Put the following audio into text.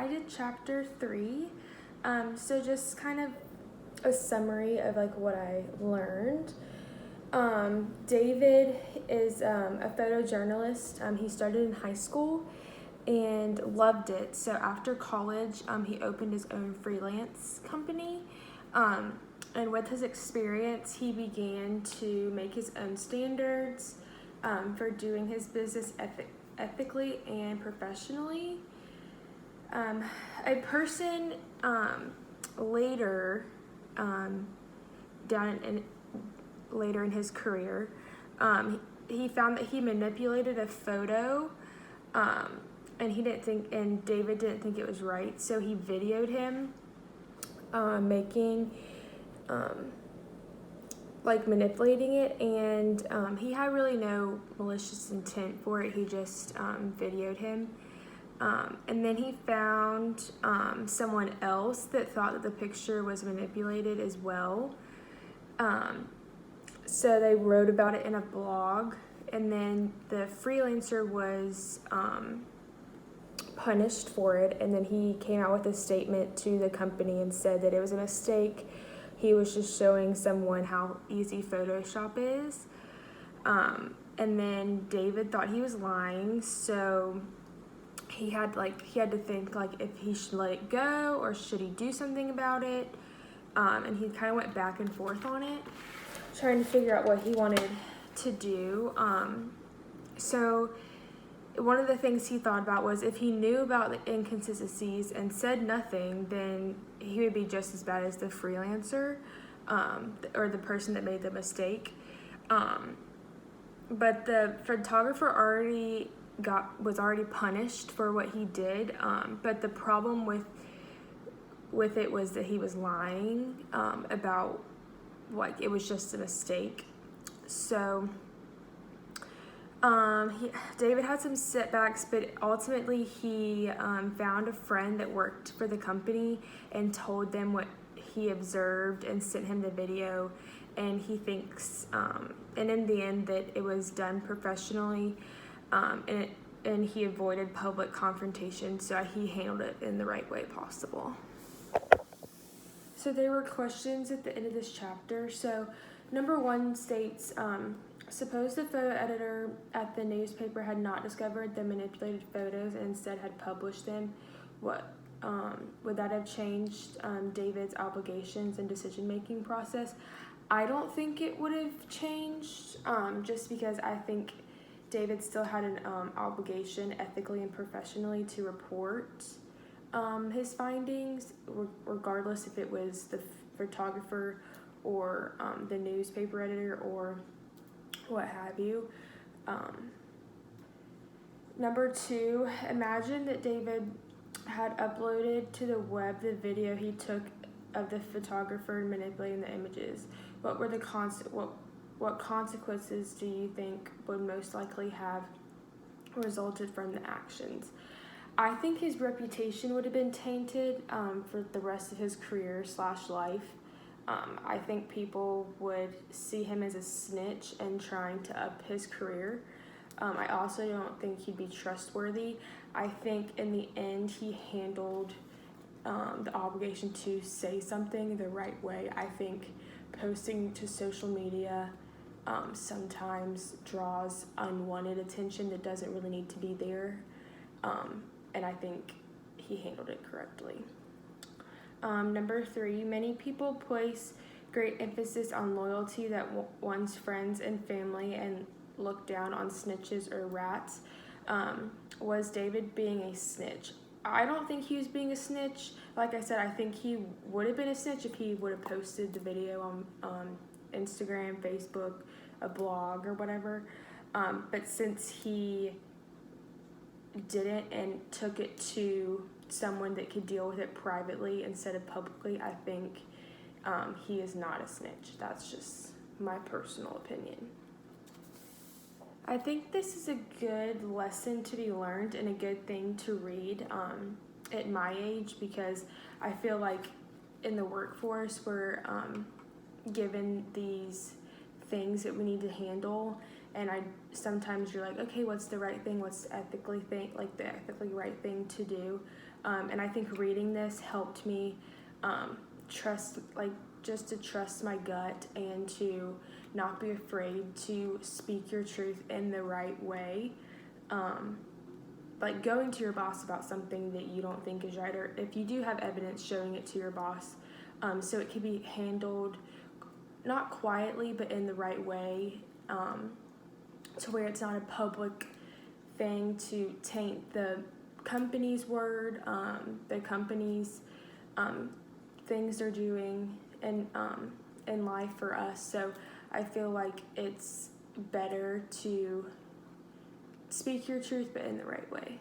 I did chapter 3. So just kind of a summary of like what I learned. David is a photojournalist. He started in high school and loved it. So after college, he opened his own freelance company. And with his experience, he began to make his own standards for doing his business ethically and professionally. A person later later in his career, he found that he manipulated a photo, and David didn't think it was right, so he videoed him manipulating it, and he had really no malicious intent for it. He just videoed him. And then he found someone else that thought that the picture was manipulated as well. So they wrote about it in a blog, and then the freelancer was punished for it, and then he came out with a statement to the company and said that it was a mistake. He was just showing someone how easy Photoshop is. And then David thought he was lying, so he had to think like if he should let it go or should he do something about it. And he kind of went back and forth on it, trying to figure out what he wanted to do. So one of the things he thought about was if he knew about the inconsistencies and said nothing, then he would be just as bad as the freelancer, or the person that made the mistake. But the photographer was already punished for what he did. But the problem with it was that he was lying about like it was just a mistake. So David had some setbacks, but ultimately he found a friend that worked for the company and told them what he observed and sent him the video. And he thinks, and in the end, that it was done professionally, and he avoided public confrontation, so he handled it in the right way possible. So there were questions at the end of this chapter. So number 1 states, suppose the photo editor at the newspaper had not discovered the manipulated photos and instead had published them. What would that have changed David's obligations and decision-making process? I don't think it would have changed, just because I think David still had an obligation ethically and professionally to report his findings, regardless if it was the photographer or the newspaper editor or what have you. Number 2, imagine that David had uploaded to the web the video he took of the photographer manipulating the images. What were the what consequences do you think would most likely have resulted from the actions? I think his reputation would have been tainted for the rest of his career / life. I think people would see him as a snitch and trying to up his career. I also don't think he'd be trustworthy. I think in the end he handled the obligation to say something the right way. I think posting to social media sometimes draws unwanted attention that doesn't really need to be there. And I think he handled it correctly. Number 3, many people place great emphasis on loyalty that one's friends and family and look down on snitches or rats. Was David being a snitch? I don't think he was being a snitch. Like I said, I think he would have been a snitch if he would have posted the video on Instagram, Facebook, a blog, or whatever. But since he didn't and took it to someone that could deal with it privately instead of publicly, I think he is not a snitch. That's just my personal opinion. I think this is a good lesson to be learned and a good thing to read at my age, because I feel like in the workforce we're given these things that we need to handle, and sometimes you're like, okay, what's the right thing? What's the ethically right thing to do? And I think reading this helped me trust my gut and to not be afraid to speak your truth in the right way. Like going to your boss about something that you don't think is right, or if you do have evidence, showing it to your boss, so it can be handled not quietly but in the right way, to where it's not a public thing to taint the company's word, the company's things they're doing in life for us. So I feel like it's better to speak your truth but in the right way.